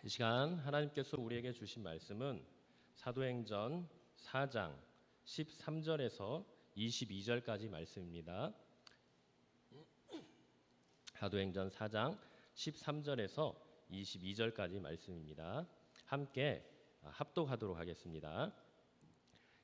이 시간 하나님께서 우리에게 주신 말씀은 사도행전 4장 13절에서 22절까지 말씀입니다. 사도행전 4장 13절에서 22절까지 말씀입니다. 함께 합독하도록 하겠습니다.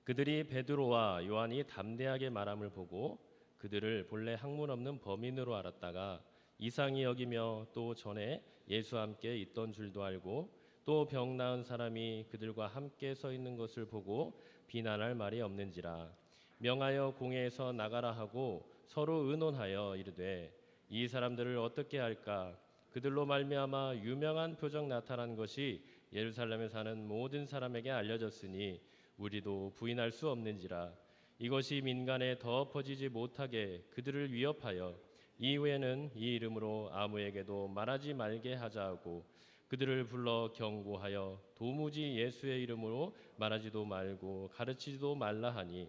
그들이 베드로와 요한이 담대하게 말함을 보고 그들을 본래 학문 없는 범인으로 알았다가 이상히 여기며 또 전에 예수와 함께 있던 줄도 알고 또 병 나은 사람이 그들과 함께 서 있는 것을 보고 비난할 말이 없는지라 명하여 공회에서 나가라 하고 서로 의논하여 이르되 이 사람들을 어떻게 할까? 그들로 말미암아 유명한 표적 나타난 것이 예루살렘에 사는 모든 사람에게 알려졌으니 우리도 부인할 수 없는지라. 이것이 민간에 더 퍼지지 못하게 그들을 위협하여 이후에는 이 이름으로 아무에게도 말하지 말게 하자 하고 그들을 불러 경고하여 도무지 예수의 이름으로 말하지도 말고 가르치지도 말라 하니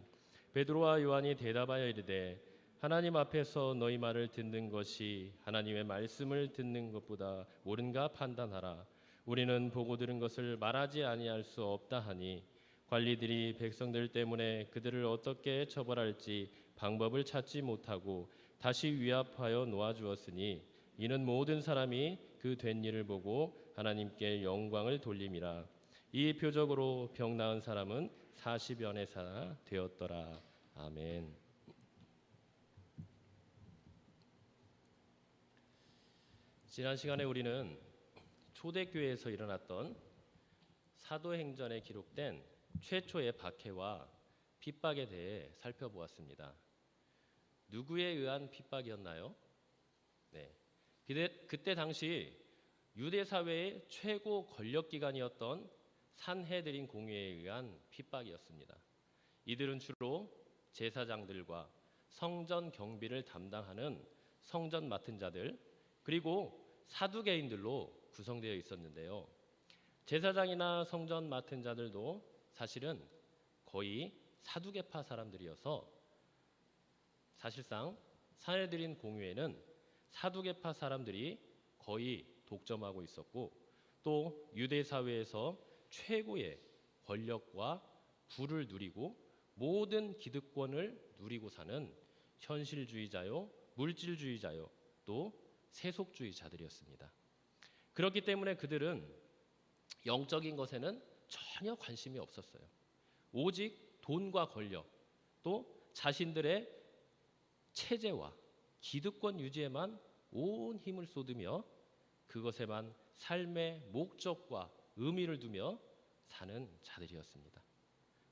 베드로와 요한이 대답하여 이르되 하나님 앞에서 너희 말을 듣는 것이 하나님의 말씀을 듣는 것보다 옳은가 판단하라. 우리는 보고 들은 것을 말하지 아니할 수 없다 하니 관리들이 백성들 때문에 그들을 어떻게 처벌할지 방법을 찾지 못하고 다시 위압하여 놓아주었으니 이는 모든 사람이 그 된 일을 보고 하나님께 영광을 돌림이라. 이 표적으로 병 나은 사람은 40여 내사 되었더라. 아멘. 지난 시간에 우리는 초대교회에서 일어났던 사도행전에 기록된 최초의 박해와 핍박에 대해 살펴보았습니다. 누구에 의한 핍박이었나요? 네. 그때 당시 유대 사회의 최고 권력기관이었던 산헤드린 공회에 의한 핍박이었습니다. 이들은 주로 제사장들과 성전 경비를 담당하는 성전 맡은 자들 그리고 사두개인들로 구성되어 있었는데요. 제사장이나 성전 맡은 자들도 사실은 거의 사두개파 사람들이어서 사실상 산헤드린 공회에는 사두개파 사람들이 거의 독점하고 있었고 또 유대 사회에서 최고의 권력과 부를 누리고 모든 기득권을 누리고 사는 현실주의자요, 물질주의자요, 또 세속주의자들이었습니다. 그렇기 때문에 그들은 영적인 것에는 전혀 관심이 없었어요. 오직 돈과 권력, 또 자신들의 체제와 기득권 유지에만 온 힘을 쏟으며 그것에만 삶의 목적과 의미를 두며 사는 자들이었습니다.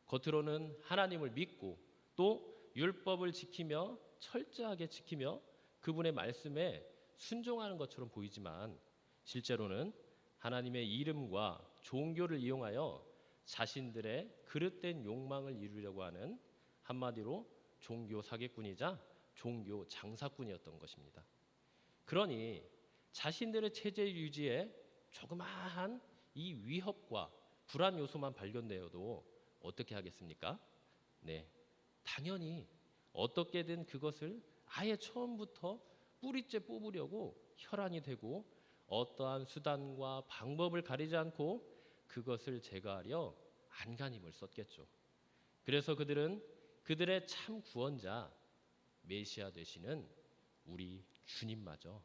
겉으로는 하나님을 믿고 또 율법을 지키며 철저하게 지키며 그분의 말씀에 순종하는 것처럼 보이지만 실제로는 하나님의 이름과 종교를 이용하여 자신들의 그릇된 욕망을 이루려고 하는 한마디로 종교 사기꾼이자 종교 장사꾼이었던 것입니다. 그러니 자신들의 체제 유지에 조그마한 이 위협과 불안 요소만 발견되어도 어떻게 하겠습니까? 네, 당연히 어떻게든 그것을 아예 처음부터 뿌리째 뽑으려고 혈안이 되고 어떠한 수단과 방법을 가리지 않고 그것을 제거하려 안간힘을 썼겠죠. 그래서 그들은 그들의 참 구원자 메시아 되시는 우리 주님마저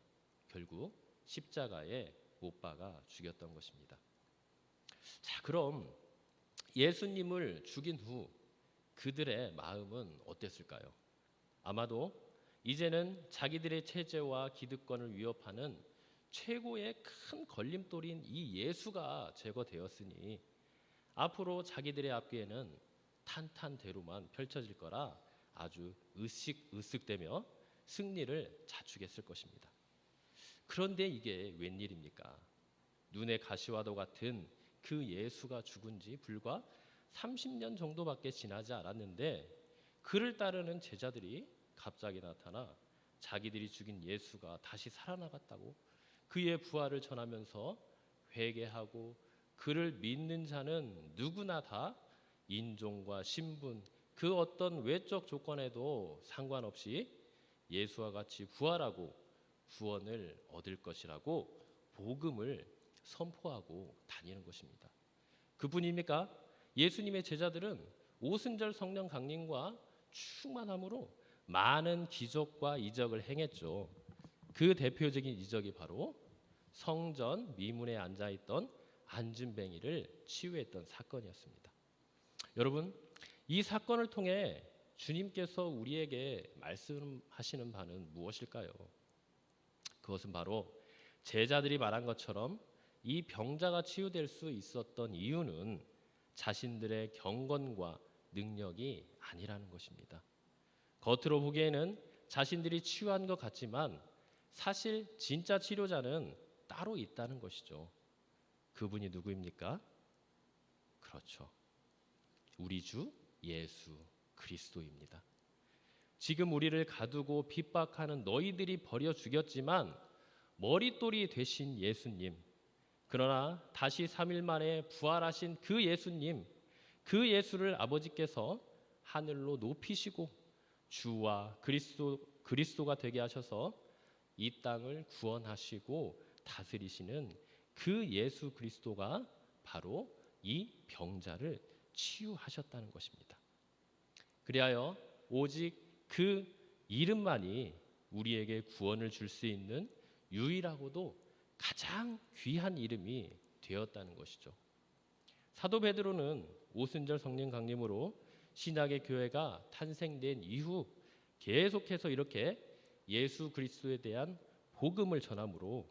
결국 십자가에 못 박아 죽였던 것입니다. 자, 그럼 예수님을 죽인 후 그들의 마음은 어땠을까요? 아마도 이제는 자기들의 체제와 기득권을 위협하는 최고의 큰 걸림돌인 이 예수가 제거되었으니 앞으로 자기들의 앞뒤에는 탄탄대로만 펼쳐질 거라 아주 으쓱으쓱대며 승리를 자축했을 것입니다. 그런데 이게 웬일입니까? 눈의 가시와도 같은 그 예수가 죽은 지 불과 30년 정도밖에 지나지 않았는데 그를 따르는 제자들이 갑자기 나타나 자기들이 죽인 예수가 다시 살아나갔다고 그의 부활을 전하면서 회개하고 그를 믿는 자는 누구나 다 인종과 신분 그 어떤 외적 조건에도 상관없이 예수와 같이 부활하고 구원을 얻을 것이라고 복음을 선포하고 다니는 것입니다. 그뿐입니까? 예수님의 제자들은 오순절 성령 강림과 충만함으로 많은 기적과 이적을 행했죠. 그 대표적인 이적이 바로 성전 미문에 앉아있던 안진뱅이를 치유했던 사건이었습니다. 여러분, 이 사건을 통해 주님께서 우리에게 말씀하시는 바는 무엇일까요? 그것은 바로 제자들이 말한 것처럼 이 병자가 치유될 수 있었던 이유는 자신들의 경건과 능력이 아니라는 것입니다. 겉으로 보기에는 자신들이 치유한 것 같지만 사실 진짜 치료자는 따로 있다는 것이죠. 그분이 누구입니까? 그렇죠. 우리 주 예수 그리스도입니다. 지금 우리를 가두고 핍박하는 너희들이 버려 죽였지만 머릿돌이 되신 예수님, 그러나 다시 3일 만에 부활하신 그 예수님, 그 예수를 아버지께서 하늘로 높이시고 주와 그리스도가 되게 하셔서 이 땅을 구원하시고 다스리시는 그 예수 그리스도가 바로 이 병자를 치유하셨다는 것입니다. 그리하여 오직 그 이름만이 우리에게 구원을 줄 수 있는 유일하고도 가장 귀한 이름이 되었다는 것이죠. 사도 베드로는 오순절 성령 강림으로 신약의 교회가 탄생된 이후 계속해서 이렇게 예수 그리스도에 대한 복음을 전함으로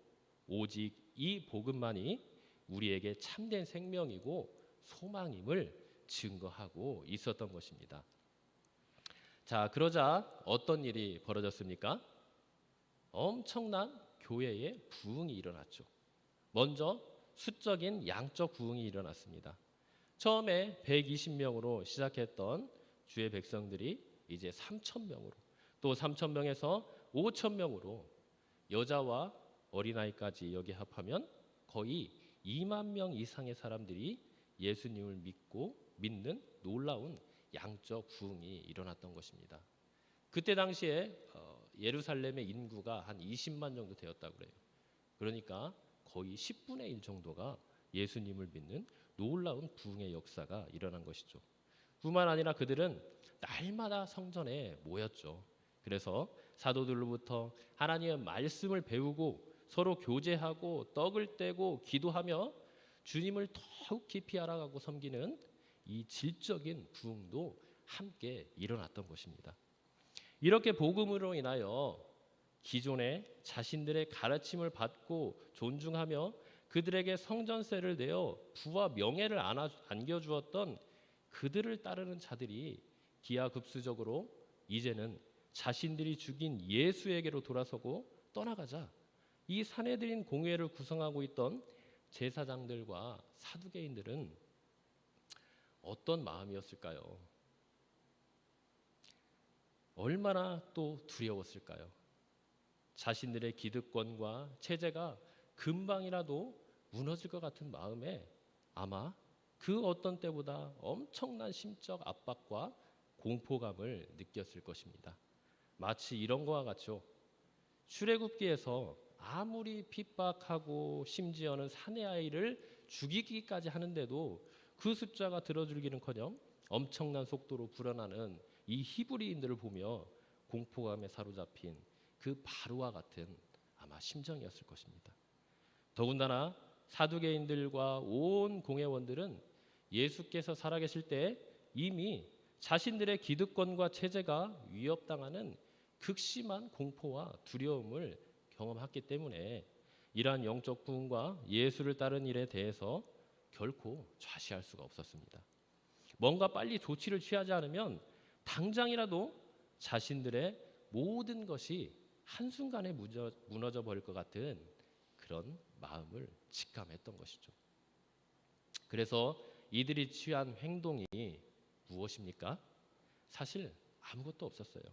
오직 이 복음만이 우리에게 참된 생명이고 소망임을 증거하고 있었던 것입니다. 자, 그러자 어떤 일이 벌어졌습니까? 엄청난 교회의 부흥이 일어났죠. 먼저 수적인 양적 부흥이 일어났습니다. 처음에 120명으로 시작했던 주의 백성들이 이제 3,000명으로, 또 3,000명에서 5,000명으로, 여자와 어린아이까지 여기 합하면 거의 2만 명 이상의 사람들이 예수님을 믿는 놀라운 양적 부흥이 일어났던 것입니다. 그때 당시에 예루살렘의 인구가 한 20만 정도 되었다고 그래요. 그러니까 거의 10분의 1 정도가 예수님을 믿는 놀라운 부흥의 역사가 일어난 것이죠. 뿐만 아니라 그들은 날마다 성전에 모였죠. 그래서 사도들로부터 하나님의 말씀을 배우고 서로 교제하고 떡을 떼고 기도하며 주님을 더욱 깊이 알아가고 섬기는 이 질적인 부흥도 함께 일어났던 것입니다. 이렇게 복음으로 인하여 기존에 자신들의 가르침을 받고 존중하며 그들에게 성전세를 내어 부와 명예를 안겨주었던 그들을 따르는 자들이 기하급수적으로 이제는 자신들이 죽인 예수에게로 돌아서고 떠나가자 이 산헤드린 공회를 구성하고 있던 제사장들과 사두개인들은 어떤 마음이었을까요? 얼마나 또 두려웠을까요? 자신들의 기득권과 체제가 금방이라도 무너질 것 같은 마음에 아마 그 어떤 때보다 엄청난 심적 압박과 공포감을 느꼈을 것입니다. 마치 이런 거와 같죠. 출애굽기에서 아무리 핍박하고 심지어는 사내 아이를 죽이기까지 하는데도 그 숫자가 들어줄기는커녕 엄청난 속도로 불어나는 이 히브리인들을 보며 공포감에 사로잡힌 그 바로와 같은 아마 심정이었을 것입니다. 더군다나 사두개인들과 온 공회원들은 예수께서 살아계실 때 이미 자신들의 기득권과 체제가 위협당하는 극심한 공포와 두려움을 경험했기 때문에 이러한 영적 부흥과 예수를 따른 일에 대해서 결코 좌시할 수가 없었습니다. 뭔가 빨리 조치를 취하지 않으면 당장이라도 자신들의 모든 것이 한순간에 무너져 버릴 것 같은 그런 마음을 직감했던 것이죠. 그래서 이들이 취한 행동이 무엇입니까? 사실 아무것도 없었어요.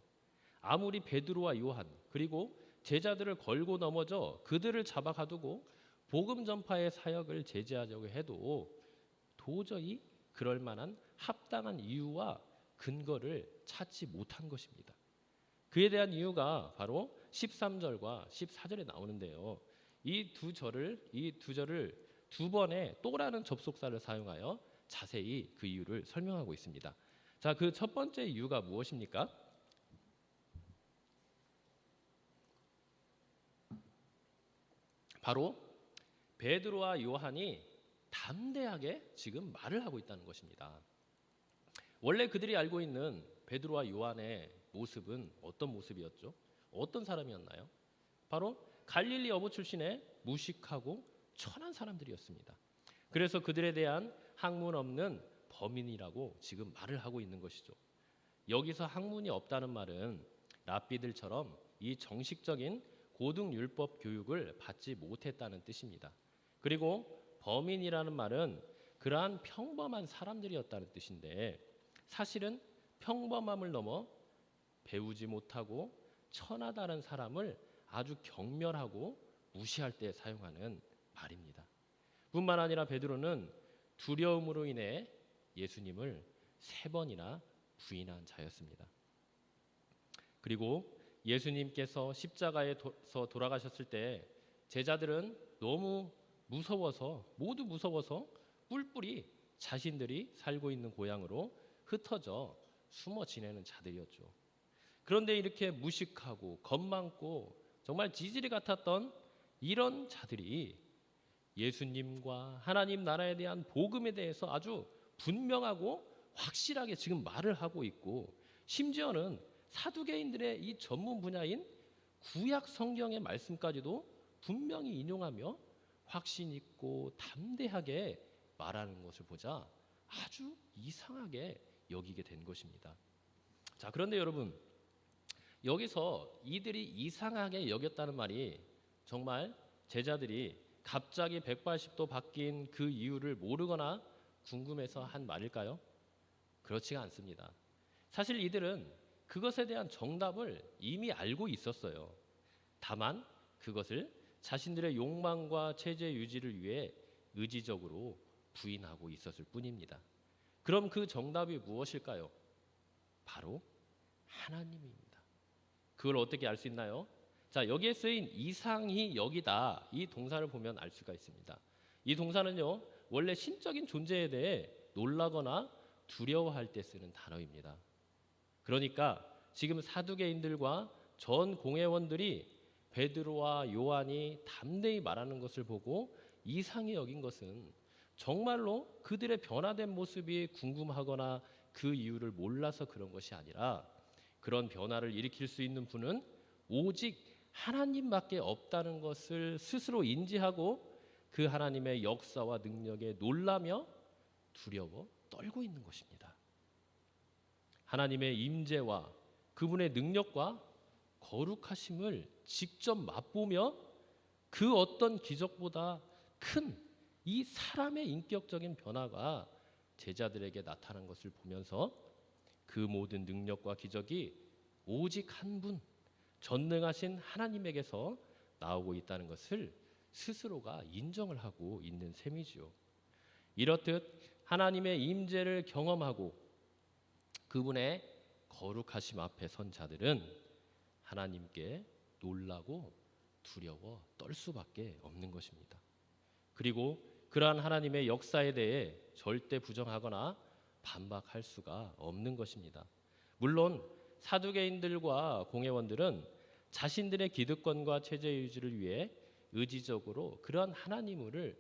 아무리 베드로와 요한 그리고 제자들을 걸고 넘어져 그들을 잡아 가두고 복음 전파의 사역을 제재하려고 해도 도저히 그럴 만한 합당한 이유와 근거를 찾지 못한 것입니다. 그에 대한 이유가 바로 13절과 14절에 나오는데요. 이 두 절을 두 번의 또라는 접속사를 사용하여 자세히 그 이유를 설명하고 있습니다. 자, 그 첫 번째 이유가 무엇입니까? 바로 베드로와 요한이 담대하게 지금 말을 하고 있다는 것입니다. 원래 그들이 알고 있는 베드로와 요한의 모습은 어떤 모습이었죠? 어떤 사람이었나요? 바로 갈릴리 어부 출신의 무식하고 천한 사람들이었습니다. 그래서 그들에 대한 학문 없는 범인이라고 지금 말을 하고 있는 것이죠. 여기서 학문이 없다는 말은 랍비들처럼 이 정식적인 고등율법 교육을 받지 못했다는 뜻입니다. 그리고 범인이라는 말은 그러한 평범한 사람들이었다는 뜻인데, 사실은 평범함을 넘어 배우지 못하고 천하다른 사람을 아주 경멸하고 무시할 때 사용하는 말입니다. 뿐만 아니라 베드로는 두려움으로 인해 예수님을 3번이나 부인한 자였습니다. 그리고 예수님께서 십자가에서 돌아가셨을 때 제자들은 너무 무서워서, 모두 무서워서 뿔뿔이 자신들이 살고 있는 고향으로 흩어져 숨어 지내는 자들이었죠. 그런데 이렇게 무식하고 겁많고 정말 지질이 같았던 이런 자들이 예수님과 하나님 나라에 대한 복음에 대해서 아주 분명하고 확실하게 지금 말을 하고 있고, 심지어는 사두개인들의 이 전문 분야인 구약 성경의 말씀까지도 분명히 인용하며 확신 있고 담대하게 말하는 것을 보자 아주 이상하게 여기게 된 것입니다. 자, 그런데 여러분, 여기서 이들이 이상하게 여겼다는 말이 정말 제자들이 갑자기 180도 바뀐 그 이유를 모르거나 궁금해서 한 말일까요? 그렇지가 않습니다. 사실 이들은 그것에 대한 정답을 이미 알고 있었어요. 다만 그것을 자신들의 욕망과 체제 유지를 위해 의지적으로 부인하고 있었을 뿐입니다. 그럼 그 정답이 무엇일까요? 바로 하나님입니다. 그걸 어떻게 알 수 있나요? 자, 여기에 쓰인 이상히 여기다, 이 동사를 보면 알 수가 있습니다. 이 동사는요, 원래 신적인 존재에 대해 놀라거나 두려워할 때 쓰는 단어입니다. 그러니까 지금 사두개인들과 전 공회원들이 베드로와 요한이 담대히 말하는 것을 보고 이상히 여긴 것은 정말로 그들의 변화된 모습이 궁금하거나 그 이유를 몰라서 그런 것이 아니라, 그런 변화를 일으킬 수 있는 분은 오직 하나님밖에 없다는 것을 스스로 인지하고 그 하나님의 역사와 능력에 놀라며 두려워 떨고 있는 것입니다. 하나님의 임재와 그분의 능력과 거룩하심을 직접 맛보며 그 어떤 기적보다 큰 이 사람의 인격적인 변화가 제자들에게 나타난 것을 보면서 그 모든 능력과 기적이 오직 한 분, 전능하신 하나님에게서 나오고 있다는 것을 스스로가 인정을 하고 있는 셈이지요. 이렇듯 하나님의 임재를 경험하고 그분의 거룩하심 앞에 선 자들은 하나님께 놀라고 두려워 떨 수밖에 없는 것입니다. 그리고 그러한 하나님의 역사에 대해 절대 부정하거나 반박할 수가 없는 것입니다. 물론 사두개인들과 공회원들은 자신들의 기득권과 체제 유지를 위해 의지적으로 그러한 하나님을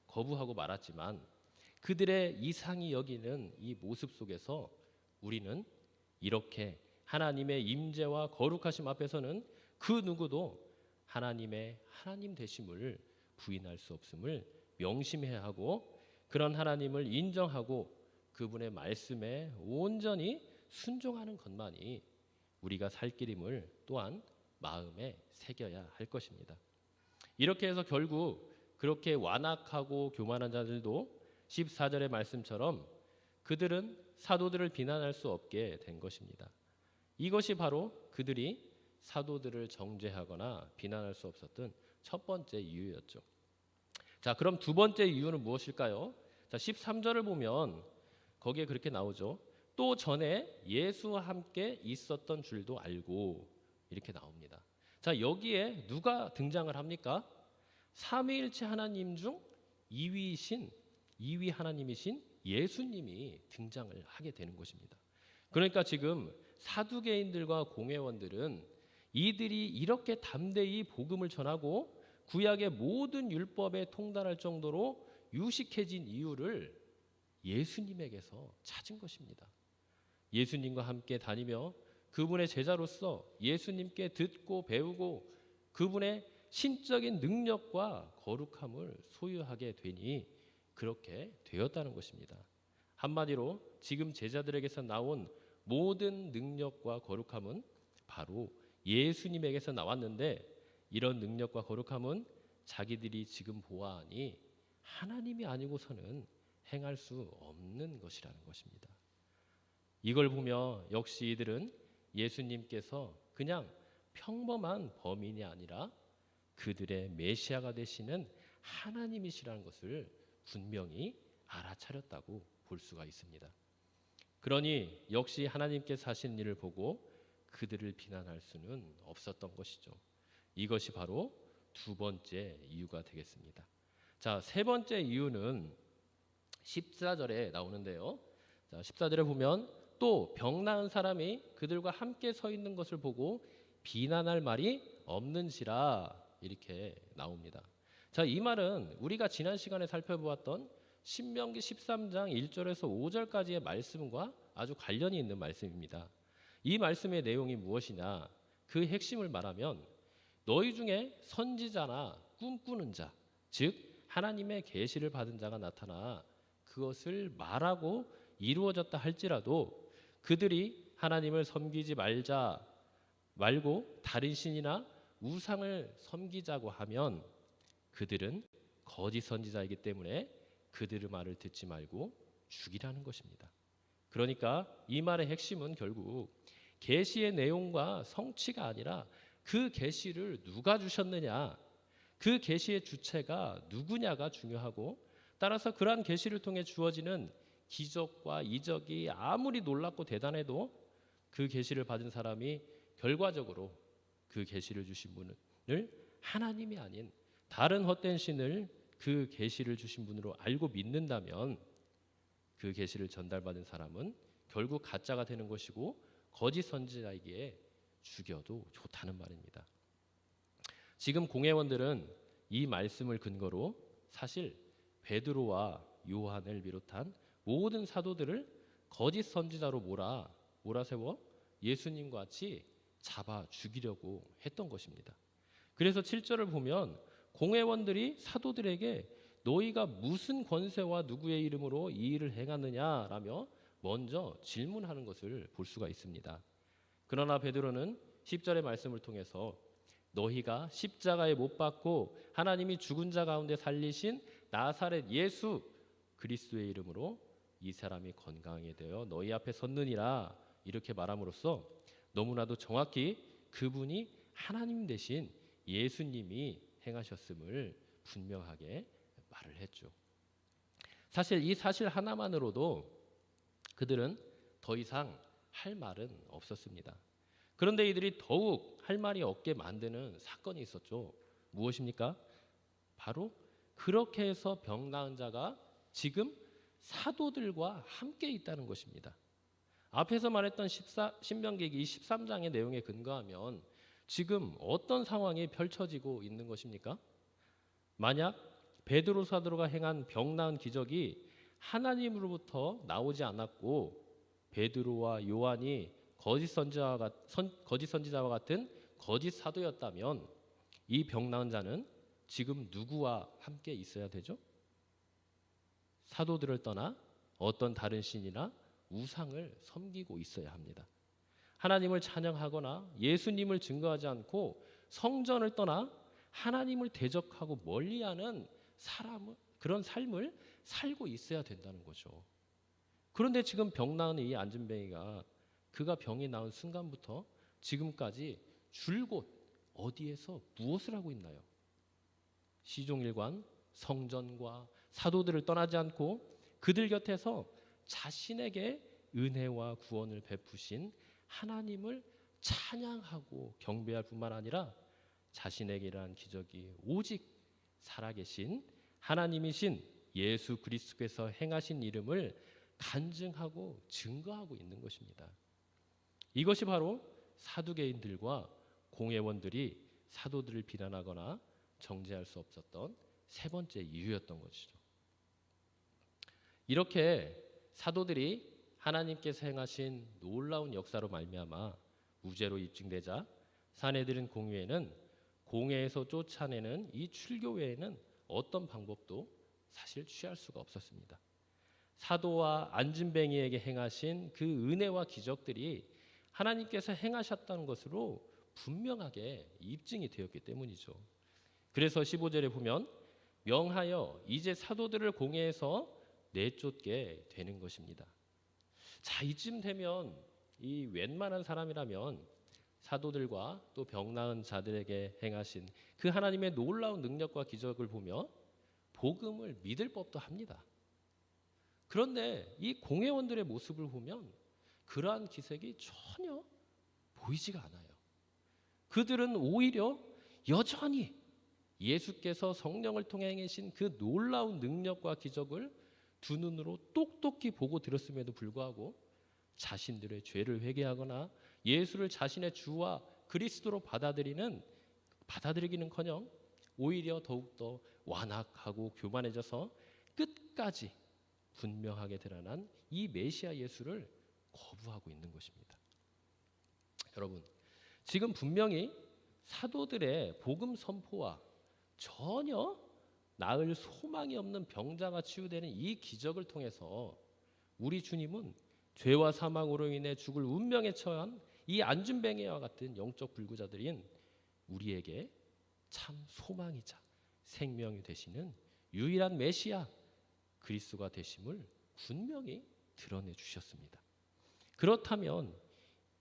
거부하고 말았지만, 그들의 이상히 여기는 이 모습 속에서 우리는 이렇게 하나님의 임재와 거룩하심 앞에서는 그 누구도 하나님의 하나님 되심을 부인할 수 없음을 명심해야 하고, 그런 하나님을 인정하고 그분의 말씀에 온전히 순종하는 것만이 우리가 살 길임을 또한 마음에 새겨야 할 것입니다. 이렇게 해서 결국 그렇게 완악하고 교만한 자들도 14절의 말씀처럼 그들은 사도들을 비난할 수 없게 된 것입니다. 이것이 바로 그들이 사도들을 정죄하거나 비난할 수 없었던 첫 번째 이유였죠. 자, 그럼 두 번째 이유는 무엇일까요? 자, 13절을 보면 거기에 그렇게 나오죠. 또 전에 예수와 함께 있었던 줄도 알고, 이렇게 나옵니다. 자, 여기에 누가 등장을 합니까? 삼위일체 하나님 중 2위 하나님이신 예수님이 등장을 하게 되는 것입니다. 그러니까 지금 사두개인들과 공회원들은 이들이 이렇게 담대히 복음을 전하고 구약의 모든 율법에 통달할 정도로 유식해진 이유를 예수님에게서 찾은 것입니다. 예수님과 함께 다니며 그분의 제자로서 예수님께 듣고 배우고 그분의 신적인 능력과 거룩함을 소유하게 되니 그렇게 되었다는 것입니다. 한마디로 지금 제자들에게서 나온 모든 능력과 거룩함은 바로 예수님에게서 나왔는데 이런 능력과 거룩함은 자기들이 지금 보아하니 하나님이 아니고서는 행할 수 없는 것이라는 것입니다. 이걸 보며 역시 이들은 예수님께서 그냥 평범한 범인이 아니라 그들의 메시아가 되시는 하나님이시라는 것을 분명히 알아차렸다고 볼 수가 있습니다. 그러니 역시 하나님께서 하신 일을 보고 그들을 비난할 수는 없었던 것이죠. 이것이 바로 두 번째 이유가 되겠습니다. 자, 세 번째 이유는 14절에 나오는데요. 자, 14절에 보면 또 병 나은 사람이 그들과 함께 서 있는 것을 보고 비난할 말이 없는지라 이렇게 나옵니다. 자, 이 말은 우리가 지난 시간에 살펴보았던 신명기 13장 1절에서 5절까지의 말씀과 아주 관련이 있는 말씀입니다. 이 말씀의 내용이 무엇이냐? 그 핵심을 말하면 너희 중에 선지자나 꿈꾸는 자, 즉 하나님의 계시를 받은 자가 나타나 그것을 말하고 이루어졌다 할지라도 그들이 하나님을 섬기지 말고 다른 신이나 우상을 섬기자고 하면 그들은 거짓 선지자이기 때문에 그들의 말을 듣지 말고 죽이라는 것입니다. 그러니까 이 말의 핵심은 결국 계시의 내용과 성취가 아니라 그 계시를 누가 주셨느냐, 그 계시의 주체가 누구냐가 중요하고 따라서 그러한 계시를 통해 주어지는 기적과 이적이 아무리 놀랍고 대단해도 그 계시를 받은 사람이 결과적으로 그 계시를 주신 분을 하나님이 아닌 다른 헛된 신을 그 계시를 주신 분으로 알고 믿는다면 그 계시를 전달받은 사람은 결국 가짜가 되는 것이고 거짓 선지자이기에 죽여도 좋다는 말입니다. 지금 공회원들은 이 말씀을 근거로 사실 베드로와 요한을 비롯한 모든 사도들을 거짓 선지자로 몰아세워 예수님과 같이 잡아 죽이려고 했던 것입니다. 그래서 7절을 보면 공회원들이 사도들에게 너희가 무슨 권세와 누구의 이름으로 이 일을 행하느냐라며 먼저 질문하는 것을 볼 수가 있습니다. 그러나 베드로는 10절의 말씀을 통해서 너희가 십자가에 못 박고 하나님이 죽은 자 가운데 살리신 나사렛 예수 그리스도의 이름으로 이 사람이 건강하게 되어 너희 앞에 섰느니라 이렇게 말함으로써 너무나도 정확히 그분이 하나님 대신 예수님이 행하셨음을 분명하게 말을 했죠. 사실 이 사실 하나만으로도 그들은 더 이상 할 말은 없었습니다. 그런데 이들이 더욱 할 말이 없게 만드는 사건이 있었죠. 무엇입니까? 바로 그렇게 해서 병 나은 자가 지금 사도들과 함께 있다는 것입니다. 앞에서 말했던 신명기 23장의 내용에 근거하면 지금 어떤 상황이 펼쳐지고 있는 것입니까? 만약 베드로 사도가 행한 병 나은 기적이 하나님으로부터 나오지 않았고 베드로와 요한이 거짓 선지자와 같은 거짓 사도였다면 이 병 나은 자는 지금 누구와 함께 있어야 되죠? 사도들을 떠나 어떤 다른 신이나 우상을 섬기고 있어야 합니다. 하나님을 찬양하거나 예수님을 증거하지 않고 성전을 떠나 하나님을 대적하고 멀리하는 그런 삶을 살고 있어야 된다는 거죠. 그런데 지금 병 나은 이 안진뱅이가 그가 병이 나은 순간부터 지금까지 줄곧 어디에서 무엇을 하고 있나요? 시종일관 성전과 사도들을 떠나지 않고 그들 곁에서 자신에게 은혜와 구원을 베푸신 하나님을 찬양하고 경배할 뿐만 아니라 자신에게 일어난 기적이 오직 살아계신 하나님이신 예수 그리스도께서 행하신 이름을 간증하고 증거하고 있는 것입니다. 이것이 바로 사두개인들과 공회원들이 사도들을 비난하거나 정죄할 수 없었던 세 번째 이유였던 것이죠. 이렇게 사도들이 하나님께서 행하신 놀라운 역사로 말미암아 무죄로 입증되자 사내들은 공회에는 공회에서 쫓아내는 이 출교 외에는 어떤 방법도 사실 취할 수가 없었습니다. 사도와 안진뱅이에게 행하신 그 은혜와 기적들이 하나님께서 행하셨다는 것으로 분명하게 입증이 되었기 때문이죠. 그래서 15절에 보면 명하여 이제 사도들을 공회에서 내쫓게 되는 것입니다. 자, 이쯤 되면 이 웬만한 사람이라면 사도들과 또 병 나은 자들에게 행하신 그 하나님의 놀라운 능력과 기적을 보며 복음을 믿을 법도 합니다. 그런데 이 공회원들의 모습을 보면 그러한 기색이 전혀 보이지가 않아요. 그들은 오히려 여전히 예수께서 성령을 통해 행하신 그 놀라운 능력과 기적을 두 눈으로 똑똑히 보고 들었음에도 불구하고 자신들의 죄를 회개하거나 예수를 자신의 주와 그리스도로 받아들이기는커녕 오히려 더욱더 완악하고 교만해져서 끝까지 분명하게 드러난 이 메시아 예수를 거부하고 있는 것입니다. 여러분, 지금 분명히 사도들의 복음 선포와 전혀 나을 소망이 없는 병자가 치유되는 이 기적을 통해서 우리 주님은 죄와 사망으로 인해 죽을 운명에 처한 이 안진뱅이와 같은 영적 불구자들인 우리에게 참 소망이자 생명이 되시는 유일한 메시아 그리스도가 되심을 분명히 드러내 주셨습니다. 그렇다면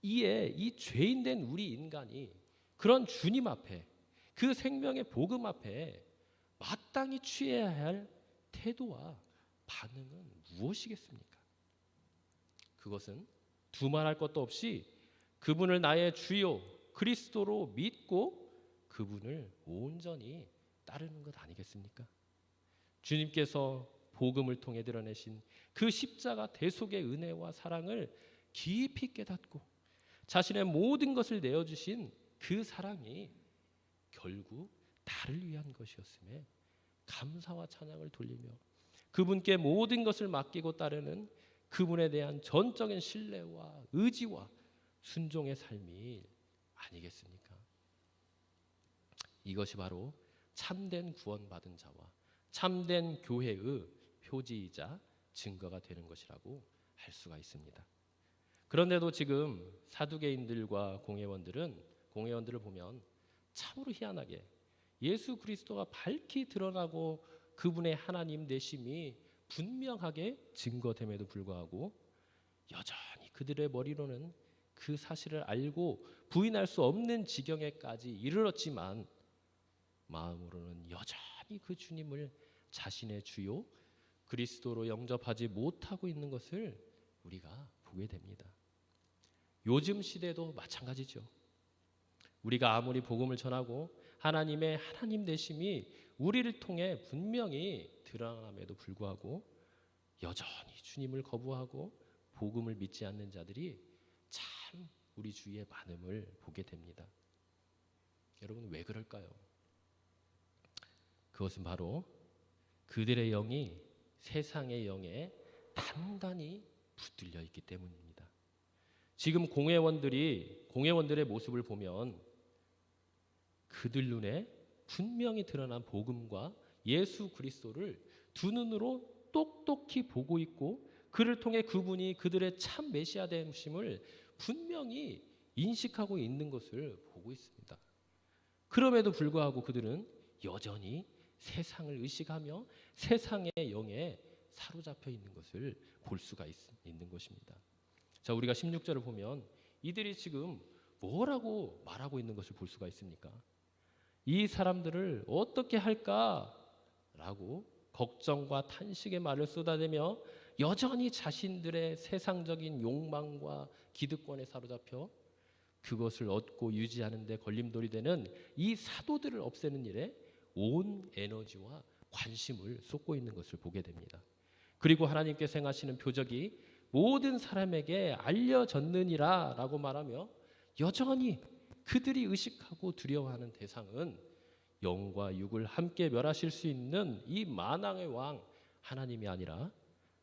이에 이 죄인된 우리 인간이 그런 주님 앞에 그 생명의 복음 앞에 마땅히 취해야 할 태도와 반응은 무엇이겠습니까? 그것은 두말할 것도 없이 그분을 나의 주요 그리스도로 믿고 그분을 온전히 따르는 것 아니겠습니까? 주님께서 복음을 통해 드러내신 그 십자가 대속의 은혜와 사랑을 깊이 깨닫고 자신의 모든 것을 내어주신 그 사랑이 결국 나를 위한 것이었음에 감사와 찬양을 돌리며 그분께 모든 것을 맡기고 따르는 그분에 대한 전적인 신뢰와 의지와 순종의 삶이 아니겠습니까? 이것이 바로 참된 구원받은 자와 참된 교회의 표지이자 증거가 되는 것이라고 할 수가 있습니다. 그런데도 지금 사두개인들과 공회원들을 보면 참으로 희한하게 예수 그리스도가 밝히 드러나고 그분의 하나님 되심이 분명하게 증거됨에도 불구하고 여전히 그들의 머리로는 그 사실을 알고 부인할 수 없는 지경에까지 이르렀지만 마음으로는 여전히 그 주님을 자신의 주요 그리스도로 영접하지 못하고 있는 것을 우리가 보게 됩니다. 요즘 시대도 마찬가지죠. 우리가 아무리 복음을 전하고 하나님의 하나님 되심이 우리를 통해 분명히 드러남에도 불구하고 여전히 주님을 거부하고 복음을 믿지 않는 자들이 참 우리 주위에 많음을 보게 됩니다. 여러분, 왜 그럴까요? 그것은 바로 그들의 영이 세상의 영에 단단히 붙들려 있기 때문입니다. 지금 공회원들의 모습을 보면 그들 눈에 분명히 드러난 복음과 예수 그리스도를 두 눈으로 똑똑히 보고 있고 그를 통해 그분이 그들의 참 메시아 되심을 분명히 인식하고 있는 것을 보고 있습니다. 그럼에도 불구하고 그들은 여전히 세상을 의식하며 세상의 영에 사로잡혀 있는 것을 볼 수가 있는 것입니다. 자, 우리가 16절을 보면 이들이 지금 뭐라고 말하고 있는 것을 볼 수가 있습니까? 이 사람들을 어떻게 할까라고 걱정과 탄식의 말을 쏟아내며 여전히 자신들의 세상적인 욕망과 기득권에 사로잡혀 그것을 얻고 유지하는 데 걸림돌이 되는 이 사도들을 없애는 일에 온 에너지와 관심을 쏟고 있는 것을 보게 됩니다. 그리고 하나님께서 행하시는 표적이 모든 사람에게 알려졌느니라 라고 말하며 여전히 그들이 의식하고 두려워하는 대상은 영과 육을 함께 멸하실 수 있는 이 만왕의 왕 하나님이 아니라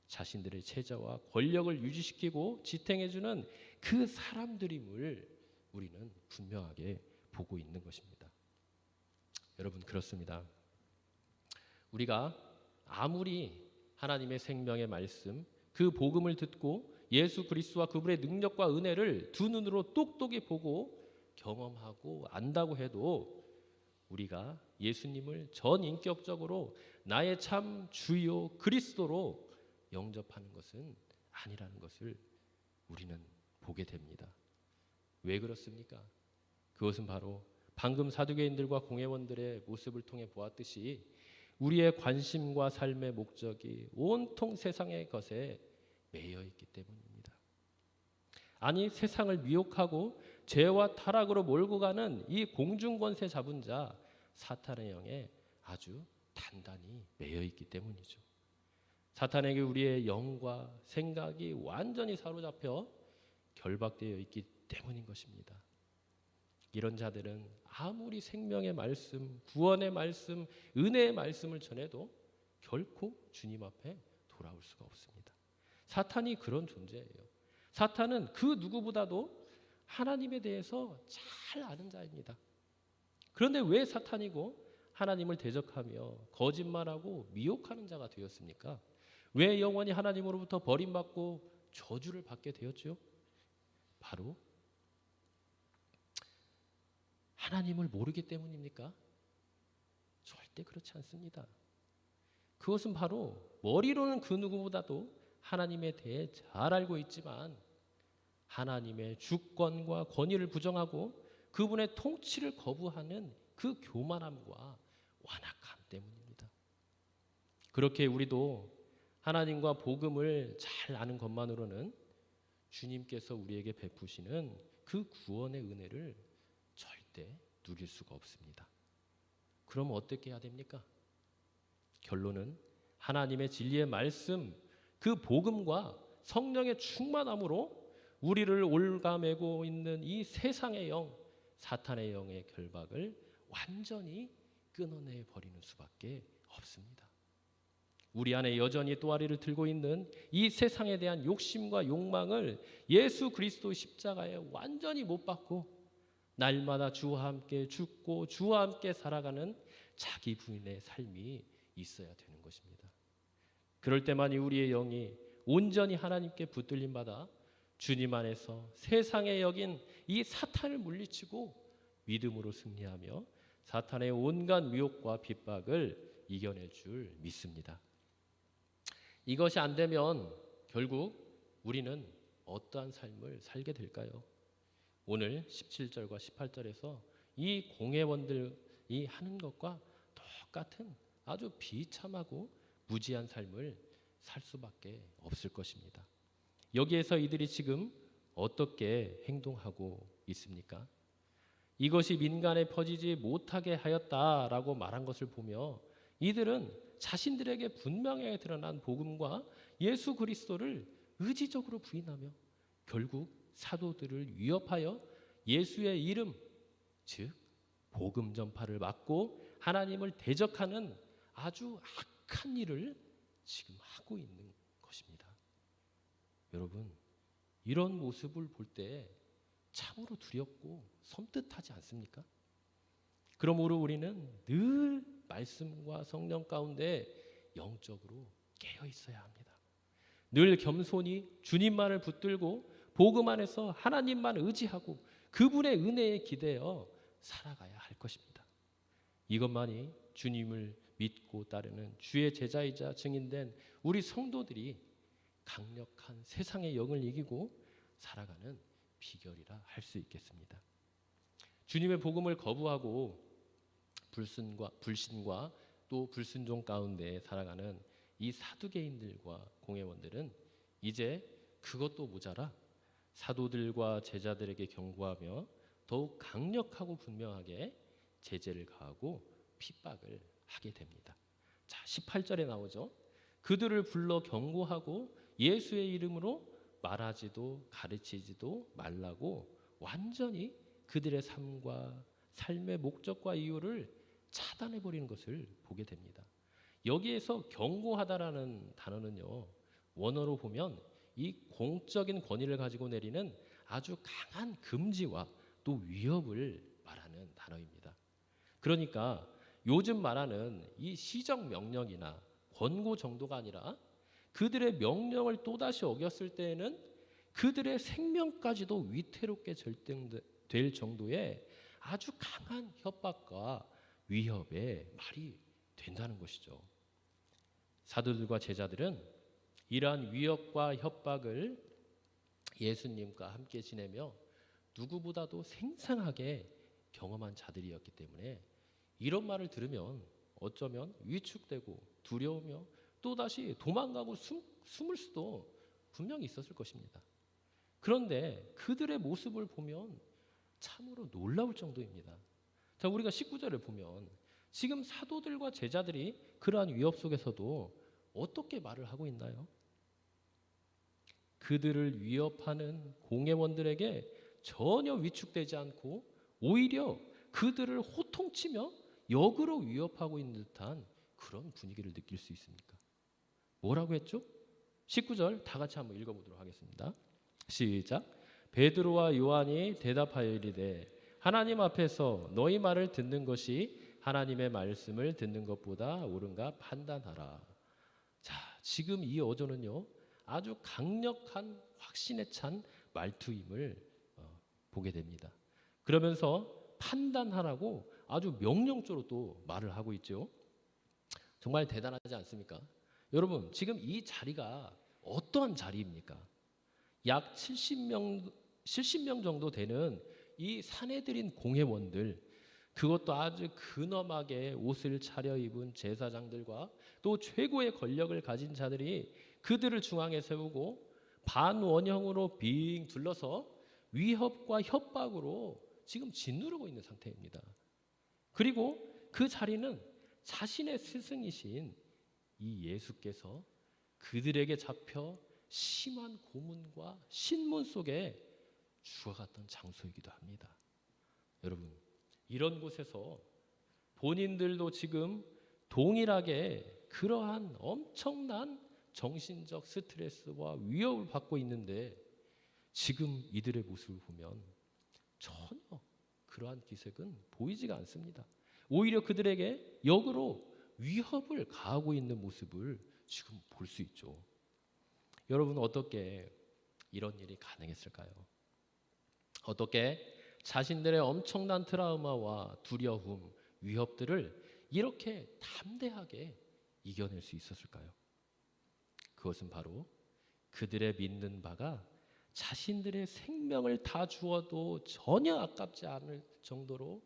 자신들의 체제와 권력을 유지시키고 지탱해주는 그 사람들임을 우리는 분명하게 보고 있는 것입니다. 여러분, 그렇습니다. 우리가 아무리 하나님의 생명의 말씀, 그 복음을 듣고 예수 그리스도와 그분의 능력과 은혜를 두 눈으로 똑똑히 보고 경험하고 안다고 해도 우리가 예수님을 전인격적으로 나의 참 주요 그리스도로 영접하는 것은 아니라는 것을 우리는 보게 됩니다. 왜 그렇습니까? 그것은 바로 방금 사두개인들과 공회원들의 모습을 통해 보았듯이 우리의 관심과 삶의 목적이 온통 세상의 것에 매여 있기 때문입니다. 아니, 세상을 미혹하고 죄와 타락으로 몰고 가는 이 공중권세 잡은 자 사탄의 영에 아주 단단히 매여 있기 때문이죠. 사탄에게 우리의 영과 생각이 완전히 사로잡혀 결박되어 있기 때문인 것입니다. 이런 자들은 아무리 생명의 말씀, 구원의 말씀, 은혜의 말씀을 전해도 결코 주님 앞에 돌아올 수가 없습니다. 사탄이 그런 존재예요. 사탄은 그 누구보다도 하나님에 대해서 잘 아는 자입니다. 그런데 왜 사탄이고 하나님을 대적하며 거짓말하고 미혹하는 자가 되었습니까? 왜 영원히 하나님으로부터 버림받고 저주를 받게 되었죠? 바로 하나님을 모르기 때문입니까? 절대 그렇지 않습니다. 그것은 바로 머리로는 그 누구보다도 하나님에 대해 잘 알고 있지만 하나님의 주권과 권위를 부정하고 그분의 통치를 거부하는 그 교만함과 완악함 때문입니다. 그렇게 우리도 하나님과 복음을 잘 아는 것만으로는 주님께서 우리에게 베푸시는 그 구원의 은혜를 절대 누릴 수가 없습니다. 그럼 어떻게 해야 됩니까? 결론은 하나님의 진리의 말씀, 그 복음과 성령의 충만함으로 우리를 올가매고 있는 이 세상의 영, 사탄의 영의 결박을 완전히 끊어내 버리는 수밖에 없습니다. 우리 안에 여전히 또아리를 들고 있는 이 세상에 대한 욕심과 욕망을 예수 그리스도 십자가에 완전히 못 박고 날마다 주와 함께 죽고 주와 함께 살아가는 자기 부인의 삶이 있어야 되는 것입니다. 그럴 때만이 우리의 영이 온전히 하나님께 붙들림 받아 주님 안에서 세상에 여긴 이 사탄을 물리치고 믿음으로 승리하며 사탄의 온갖 미혹과 핍박을 이겨낼 줄 믿습니다. 이것이 안 되면 결국 우리는 어떠한 삶을 살게 될까요? 오늘 17절과 18절에서 이 공회원들이 하는 것과 똑같은 아주 비참하고 무지한 삶을 살 수밖에 없을 것입니다. 여기에서 이들이 지금 어떻게 행동하고 있습니까? 이것이 민간에 퍼지지 못하게 하였다라고 말한 것을 보며 이들은 자신들에게 분명하게 드러난 복음과 예수 그리스도를 의지적으로 부인하며 결국 사도들을 위협하여 예수의 이름, 즉 복음 전파를 막고 하나님을 대적하는 아주 악한 일을 지금 하고 있는 것입니다. 여러분, 이런 모습을 볼 때 참으로 두렵고 섬뜩하지 않습니까? 그러므로 우리는 늘 말씀과 성령 가운데 영적으로 깨어 있어야 합니다. 늘 겸손히 주님만을 붙들고 복음 안에서 하나님만 의지하고 그분의 은혜에 기대어 살아가야 할 것입니다. 이것만이 주님을 믿고 따르는 주의 제자이자 증인된 우리 성도들이 강력한 세상의 영을 이기고 살아가는 비결이라 할 수 있겠습니다. 주님의 복음을 거부하고 불신과 또 불순종 가운데 살아가는 이 사두개인들과 공회원들은 이제 그것도 모자라 사도들과 제자들에게 경고하며 더욱 강력하고 분명하게 제재를 가하고 핍박을 하게 됩니다. 자, 18절에 나오죠. 그들을 불러 경고하고 예수의 이름으로 말하지도 가르치지도 말라고 완전히 그들의 삶의 목적과 이유를 차단해 버리는 것을 보게 됩니다. 여기에서 경고하다라는 단어는요, 원어로 보면 이 공적인 권위를 가지고 내리는 아주 강한 금지와 또 위협을 말하는 단어입니다. 그러니까 요즘 말하는 이 시정 명령이나 권고 정도가 아니라 그들의 명령을 또다시 어겼을 때에는 그들의 생명까지도 위태롭게 될 정도의 아주 강한 협박과 위협의 말이 된다는 것이죠. 사도들과 제자들은 이러한 위협과 협박을 예수님과 함께 지내며 누구보다도 생생하게 경험한 자들이었기 때문에 이런 말을 들으면 어쩌면 위축되고 두려우며 또다시 도망가고 숨을 수도 분명히 있었을 것입니다. 그런데 그들의 모습을 보면 참으로 놀라울 정도입니다. 자, 우리가 19절을 보면 지금 사도들과 제자들이 그러한 위협 속에서도 어떻게 말을 하고 있나요? 그들을 위협하는 공회원들에게 전혀 위축되지 않고 오히려 그들을 호통치며 역으로 위협하고 있는 듯한 그런 분위기를 느낄 수 있습니까? 뭐라고 했죠? 19절 다 같이 한번 읽어보도록 하겠습니다. 시작. 베드로와 요한이 대답하여 이르되 하나님 앞에서 너희 말을 듣는 것이 하나님의 말씀을 듣는 것보다 옳은가 판단하라. 자, 지금 이 어조는요, 아주 강력한 확신에 찬 말투임을 보게 됩니다. 그러면서 판단하라고 아주 명령조로 또 말을 하고 있죠. 정말 대단하지 않습니까? 여러분, 지금 이 자리가 어떠한 자리입니까? 약 70명 정도 되는 이 사내들인 공회원들, 그것도 아주 근엄하게 옷을 차려입은 제사장들과 또 최고의 권력을 가진 자들이 그들을 중앙에 세우고 반원형으로 빙 둘러서 위협과 협박으로 지금 짓누르고 있는 상태입니다. 그리고 그 자리는 자신의 스승이신 이 예수께서 그들에게 잡혀 심한 고문과 신문 속에 죽어갔던 장소이기도 합니다. 여러분, 이런 곳에서 본인들도 지금 동일하게 그러한 엄청난 정신적 스트레스와 위협을 받고 있는데 지금 이들의 모습을 보면 전혀 그러한 기색은 보이지가 않습니다. 오히려 그들에게 역으로 위협을 가하고 있는 모습을 지금 볼 수 있죠. 여러분, 어떻게 이런 일이 가능했을까요? 어떻게 자신들의 엄청난 트라우마와 두려움, 위협들을 이렇게 담대하게 이겨낼 수 있었을까요? 그것은 바로 그들의 믿는 바가 자신들의 생명을 다 주어도 전혀 아깝지 않을 정도로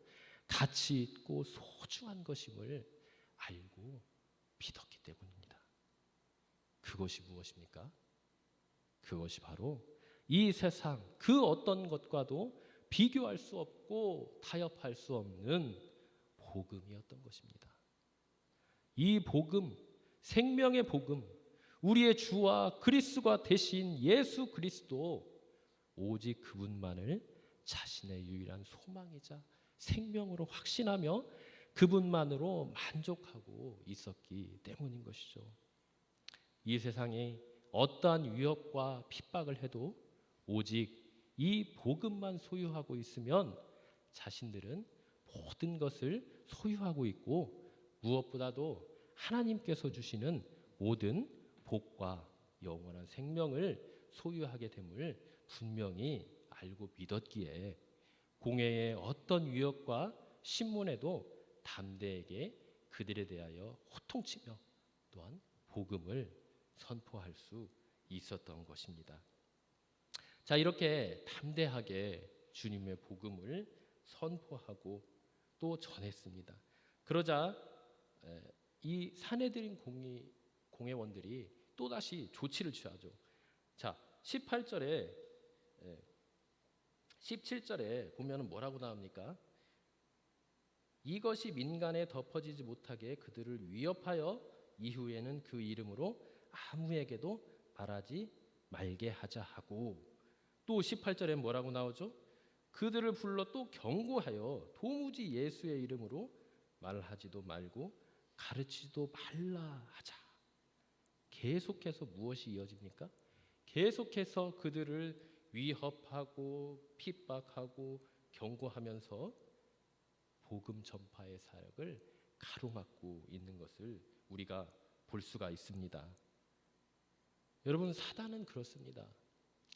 가치 있고 소중한 것임을 알고 믿었기 때문입니다. 그것이 무엇입니까? 그것이 바로 이 세상 그 어떤 것과도 비교할 수 없고 타협할 수 없는 복음이었던 것입니다. 이 복음, 생명의 복음, 우리의 주와 그리스도가 되신 예수 그리스도, 오직 그분만을 자신의 유일한 소망이자 생명으로 확신하며 그분만으로 만족하고 있었기 때문인 것이죠. 이 세상에 어떠한 위협과 핍박을 해도 오직 이 복음만 소유하고 있으면 자신들은 모든 것을 소유하고 있고 무엇보다도 하나님께서 주시는 모든 복과 영원한 생명을 소유하게 됨을 분명히 알고 믿었기에 공회의 어떤 위협과 신문에도 담대하게 그들에 대하여 호통치며 또한 복음을 선포할 수 있었던 것입니다. 자, 이렇게 담대하게 주님의 복음을 선포하고 또 전했습니다. 그러자 이 사내들인 공회원들이 또다시 조치를 취하죠. 자, 17절에 보면은 뭐라고 나옵니까? 이것이 민간에 덮어지지 못하게 그들을 위협하여 이후에는 그 이름으로 아무에게도 말하지 말게 하자 하고, 또 18절에 뭐라고 나오죠? 그들을 불러 또 경고하여 도무지 예수의 이름으로 말하지도 말고 가르치지도 말라 하자. 계속해서 무엇이 이어집니까? 계속해서 그들을 위협하고 핍박하고 경고하면서 복음 전파의 사역을 가로막고 있는 것을 우리가 볼 수가 있습니다. 여러분, 사단은 그렇습니다.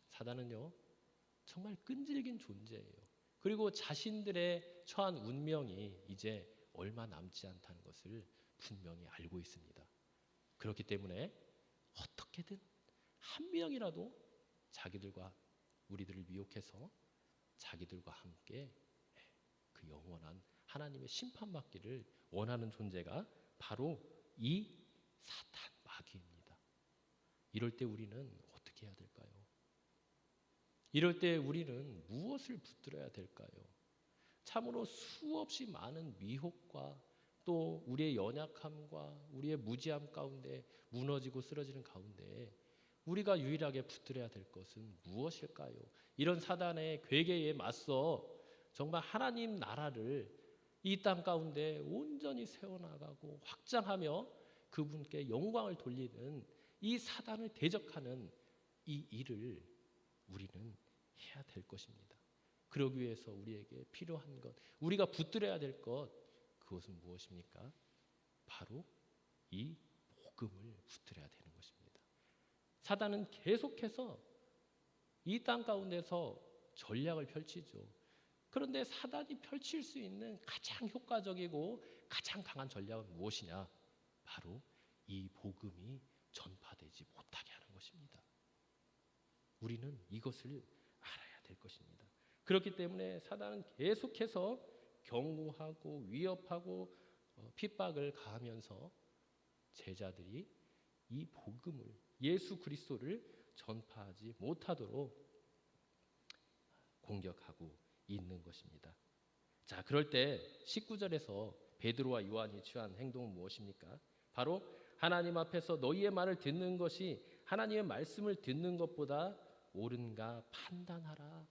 사단은요, 정말 끈질긴 존재예요. 그리고 자신들의 처한 운명이 이제 얼마 남지 않다는 것을 분명히 알고 있습니다. 그렇기 때문에 어떻게든 한 명이라도 자기들과 우리들을 미혹해서 자기들과 함께 그 영원한 하나님의 심판받기를 원하는 존재가 바로 이 사탄 마귀입니다. 이럴 때 우리는 어떻게 해야 될까요? 이럴 때 우리는 무엇을 붙들어야 될까요? 참으로 수없이 많은 미혹과 또 우리의 연약함과 우리의 무지함 가운데 무너지고 쓰러지는 가운데 우리가 유일하게 붙들어야 될 것은 무엇일까요? 이런 사단의 괴계에 맞서 정말 하나님 나라를 이 땅 가운데 온전히 세워나가고 확장하며 그분께 영광을 돌리는 이 사단을 대적하는 이 일을 우리는 해야 될 것입니다. 그러기 위해서 우리에게 필요한 것, 우리가 붙들어야 될 것, 그것은 무엇입니까? 바로 이 복음을 붙들어야 되는 것입니다. 사단은 계속해서 이 땅 가운데서 전략을 펼치죠. 그런데 사단이 펼칠 수 있는 가장 효과적이고 가장 강한 전략은 무엇이냐? 바로 이 복음이 전파되지 못하게 하는 것입니다. 우리는 이것을 알아야 될 것입니다. 그렇기 때문에 사단은 계속해서 경고하고 위협하고 핍박을 가하면서 제자들이 이 복음을, 예수 그리스도를 전파하지 못하도록 공격하고 있는 것입니다. 자, 그럴 때 19절에서 베드로와 요한이 취한 행동은 무엇입니까? 바로 하나님 앞에서 너희의 말을 듣는 것이 하나님의 말씀을 듣는 것보다 옳은가 판단하라.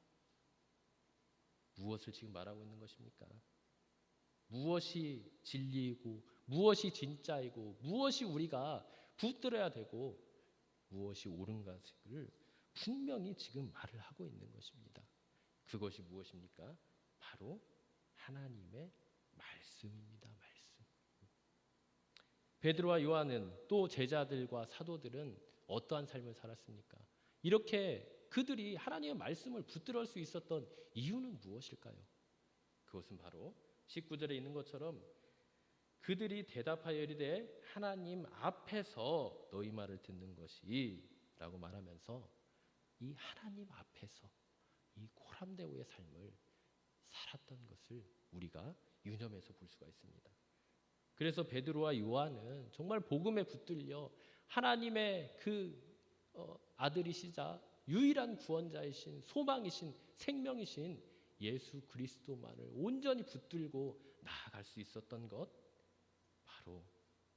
무엇을 지금 말하고 있는 것입니까? 무엇이 진리이고 무엇이 진짜이고 무엇이 우리가 붙들어야 되고 무엇이 옳은가를 분명히 지금 말을 하고 있는 것입니다. 그것이 무엇입니까? 바로 하나님의 말씀입니다. 말씀. 베드로와 요한은 또 제자들과 사도들은 어떠한 삶을 살았습니까? 이렇게 그들이 하나님의 말씀을 붙들을 수 있었던 이유는 무엇일까요? 그것은 바로 19절에 있는 것처럼 그들이 대답하여 이르되 하나님 앞에서 너희 말을 듣는 것이 라고 말하면서 이 하나님 앞에서 이 고람대오의 삶을 살았던 것을 우리가 유념해서 볼 수가 있습니다. 그래서 베드로와 요한은 정말 복음에 붙들려 하나님의 그 아들이시자 유일한 구원자이신 소망이신 생명이신 예수 그리스도만을 온전히 붙들고 나아갈 수 있었던 것, 바로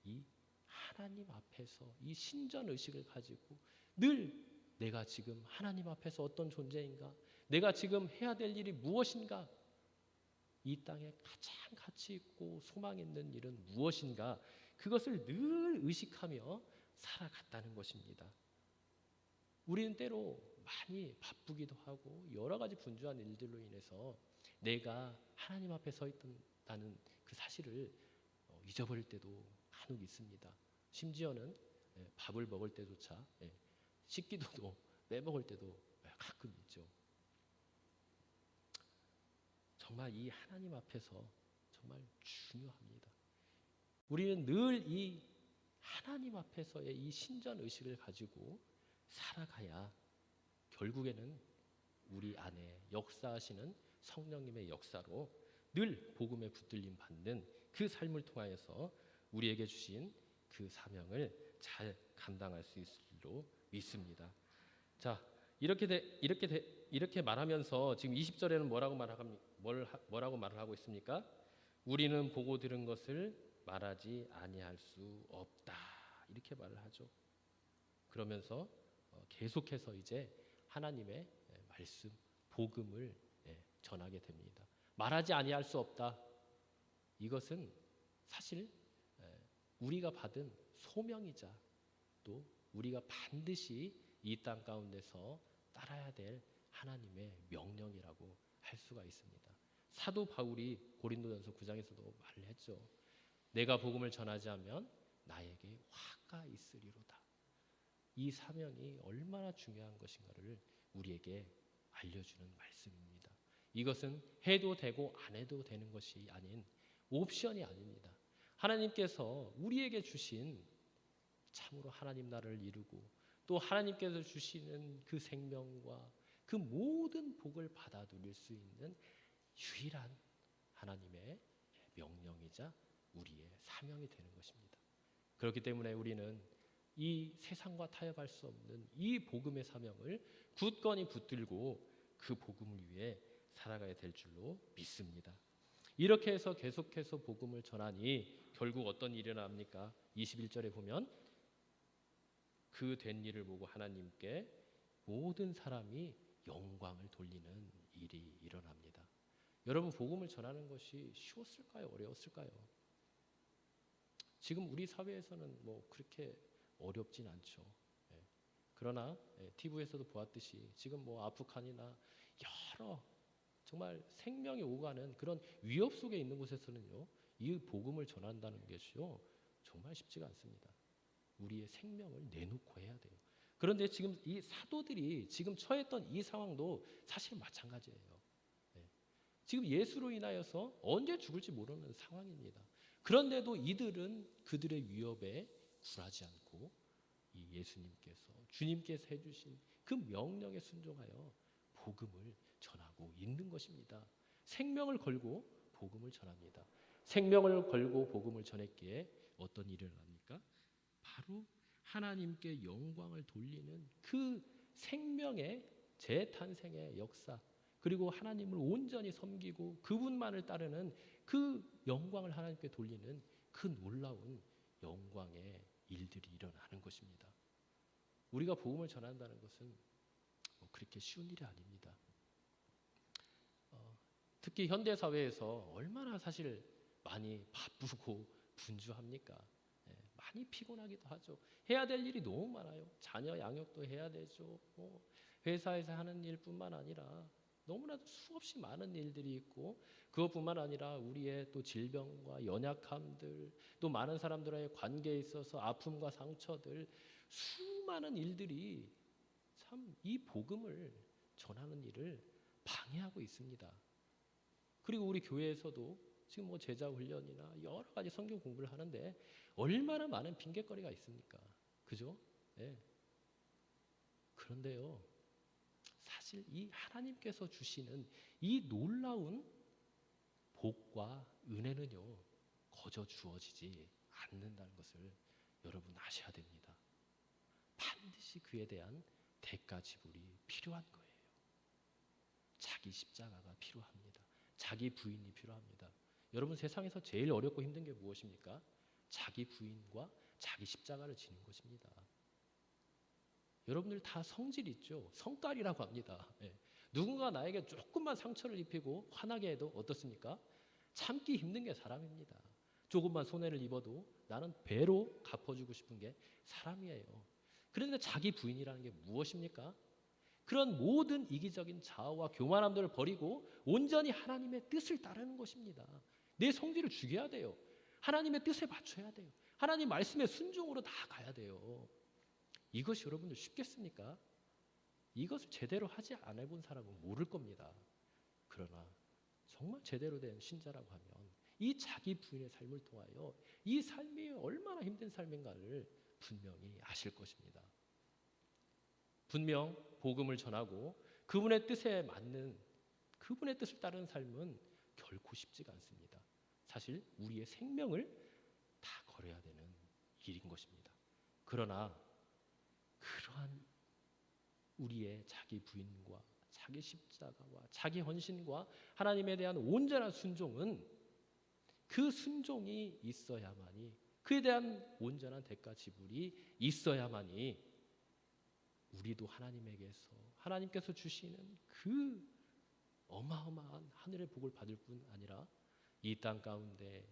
이 하나님 앞에서 이 신전 의식을 가지고 늘 내가 지금 하나님 앞에서 어떤 존재인가, 내가 지금 해야 될 일이 무엇인가, 이 땅에 가장 가치 있고 소망 있는 일은 무엇인가, 그것을 늘 의식하며 살아갔다는 것입니다. 우리는 때로 많이 바쁘기도 하고 여러 가지 분주한 일들로 인해서 내가 하나님 앞에 서 있다는 그 사실을 잊어버릴 때도 간혹 있습니다. 심지어는 밥을 먹을 때조차 식기도도 빼먹을 때도 가끔 있죠. 정말 이 하나님 앞에서 정말 중요합니다. 우리는 늘 이 하나님 앞에서의 이 신전 의식을 가지고 살아가야 결국에는 우리 안에 역사하시는 성령님의 역사로 늘 복음에 붙들림 받는 그 삶을 통하여서 우리에게 주신 그 사명을 잘 감당할 수 있을 줄로 믿습니다. 자, 이렇게 말하면서 지금 20절에는 뭐라고 말을 하고 있습니까? 우리는 보고 들은 것을 말하지 아니할 수 없다. 이렇게 말을 하죠. 그러면서 계속해서 이제 하나님의 말씀, 복음을 전하게 됩니다. 말하지 아니할 수 없다. 이것은 사실 우리가 받은 소명이자 또 우리가 반드시 이 땅 가운데서 따라야 될 하나님의 명령이라고 할 수가 있습니다. 사도 바울이 고린도전서 9장에서도 말을 했죠. 내가 복음을 전하지 않으면 나에게 화가 있으리로다. 이 사명이 얼마나 중요한 것인가를 우리에게 알려주는 말씀입니다. 이것은 해도 되고 안 해도 되는 것이 아닌 옵션이 아닙니다. 하나님께서 우리에게 주신 참으로 하나님 나라를 이루고 또 하나님께서 주시는 그 생명과 그 모든 복을 받아 누릴 수 있는 유일한 하나님의 명령이자 우리의 사명이 되는 것입니다. 그렇기 때문에 우리는 이 세상과 타협할 수 없는 이 복음의 사명을 굳건히 붙들고 그 복음을 위해 살아가야 될 줄로 믿습니다. 이렇게 해서 계속해서 복음을 전하니 결국 어떤 일이 일어납니까? 21절에 보면 그 된 일을 보고 하나님께 모든 사람이 영광을 돌리는 일이 일어납니다. 여러분, 복음을 전하는 것이 쉬웠을까요? 어려웠을까요? 지금 우리 사회에서는 뭐 그렇게 어렵진 않죠. 그러나 TV에서도 보았듯이 지금 뭐 아프간이나 여러 정말 생명이 오가는 그런 위협 속에 있는 곳에서는요, 이 복음을 전한다는 것이요 정말 쉽지가 않습니다. 우리의 생명을 내놓고 해야 돼요. 그런데 지금 이 사도들이 지금 처했던 이 상황도 사실 마찬가지예요. 지금 예수로 인하여서 언제 죽을지 모르는 상황입니다. 그런데도 이들은 그들의 위협에 굴하지 않고 이 예수님께서 주님께서 해주신 그 명령에 순종하여 복음을 전하고 있는 것입니다. 생명을 걸고 복음을 전합니다. 생명을 걸고 복음을 전했기에 어떤 일이 일어납니까? 바로 하나님께 영광을 돌리는 그 생명의 재탄생의 역사, 그리고 하나님을 온전히 섬기고 그분만을 따르는 그 영광을 하나님께 돌리는 그 놀라운 영광의 일들이 일어나는 것입니다. 우리가 복음을 전한다는 것은 그렇게 쉬운 일이 아닙니다. 특히 현대 사회에서 얼마나 사실 많이 바쁘고 분주합니까? 많이 피곤하기도 하죠. 해야 될 일이 너무 많아요. 자녀 양육도 해야 되죠. 회사에서 하는 일뿐만 아니라 너무나도 수없이 많은 일들이 있고, 그것뿐만 아니라 우리의 또 질병과 연약함들, 또 많은 사람들과의 관계에 있어서 아픔과 상처들, 수많은 일들이 참 이 복음을 전하는 일을 방해하고 있습니다. 그리고 우리 교회에서도 지금 뭐 제자 훈련이나 여러 가지 성경 공부를 하는데 얼마나 많은 핑계거리가 있습니까? 그죠? 네. 그런데요, 사실 이 하나님께서 주시는 이 놀라운 복과 은혜는요, 거저 주어지지 않는다는 것을 여러분 아셔야 됩니다. 반드시 그에 대한 대가 지불이 필요한 거예요. 자기 십자가가 필요합니다. 자기 부인이 필요합니다. 여러분, 세상에서 제일 어렵고 힘든 게 무엇입니까? 자기 부인과 자기 십자가를 지는 것입니다. 여러분들 다 성질 있죠? 성깔이라고 합니다. 누군가 나에게 조금만 상처를 입히고 화나게 해도 어떻습니까? 참기 힘든 게 사람입니다. 조금만 손해를 입어도 나는 배로 갚아주고 싶은 게 사람이에요. 그런데 자기 부인이라는 게 무엇입니까? 그런 모든 이기적인 자아와 교만함들을 버리고 온전히 하나님의 뜻을 따르는 것입니다. 내 성질을 죽여야 돼요. 하나님의 뜻에 맞춰야 돼요. 하나님 말씀에 순종으로 나아가야 돼요. 이것이 여러분들 쉽겠습니까? 이것을 제대로 하지 안 해본 사람은 모를 겁니다. 그러나 정말 제대로 된 신자라고 하면 이 자기 부인의 삶을 통하여 이 삶이 얼마나 힘든 삶인가를 분명히 아실 것입니다. 분명 복음을 전하고 그분의 뜻에 맞는, 그분의 뜻을 따르는 삶은 결코 쉽지가 않습니다. 사실 우리의 생명을 다 걸어야 되는 일인 것입니다. 그러나 그러한 우리의 자기 부인과 자기 십자가와 자기 헌신과 하나님에 대한 온전한 순종은 그 순종이 있어야만이, 그에 대한 온전한 대가 지불이 있어야만이 우리도 하나님에게서, 하나님께서 주시는 그 어마어마한 하늘의 복을 받을 뿐 아니라 이 땅 가운데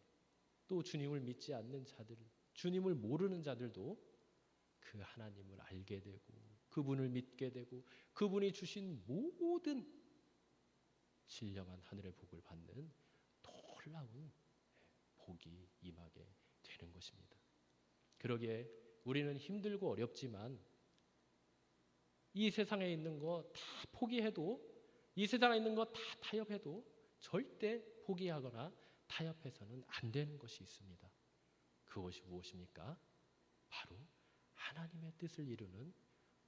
또 주님을 믿지 않는 자들, 주님을 모르는 자들도 그 하나님을 알게 되고 그분을 믿게 되고 그분이 주신 모든 신령한 하늘의 복을 받는 놀라운 복이 임하게 되는 것입니다. 그러기에 우리는 힘들고 어렵지만 이 세상에 있는 거 다 포기해도, 이 세상에 있는 거 다 타협해도 절대 포기하거나 타협해서는 안 되는 것이 있습니다. 그것이 무엇입니까? 바로 하나님의 뜻을 이루는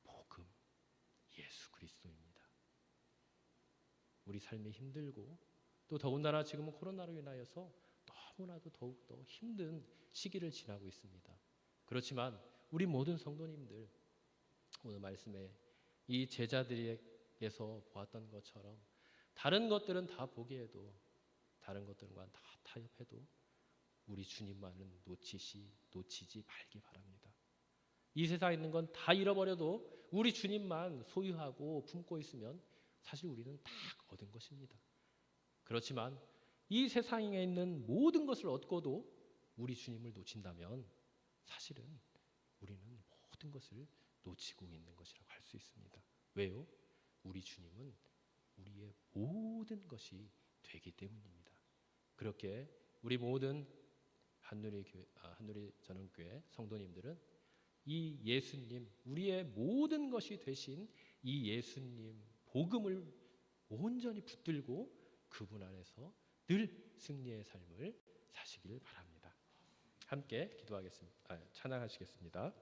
복음, 예수 그리스도입니다. 우리 삶이 힘들고 또 더군다나 지금은 코로나로 인하여서 너무나도 더욱더 힘든 시기를 지나고 있습니다. 그렇지만 우리 모든 성도님들, 오늘 말씀에 이 제자들에게서 보았던 것처럼 다른 것들은 다 포기해도, 다른 것들과 다 타협해도 우리 주님만은 놓치지 말기 바랍니다. 이 세상에 있는 건 다 잃어버려도 우리 주님만 소유하고 품고 있으면 사실 우리는 다 얻은 것입니다. 그렇지만 이 세상에 있는 모든 것을 얻고도 우리 주님을 놓친다면 사실은 우리는 모든 것을 놓치고 있는 것이라고 할 수 있습니다. 왜요? 우리 주님은 우리의 모든 것이 되기 때문입니다. 그렇게 우리 모든 한누리 전원교회 성도님들은 이 예수님, 우리의 모든 것이 되신 이 예수님 복음을 온전히 붙들고 그분 안에서 늘 승리의 삶을 사시길 바랍니다. 함께 기도하겠습니다. 찬양하시겠습니다.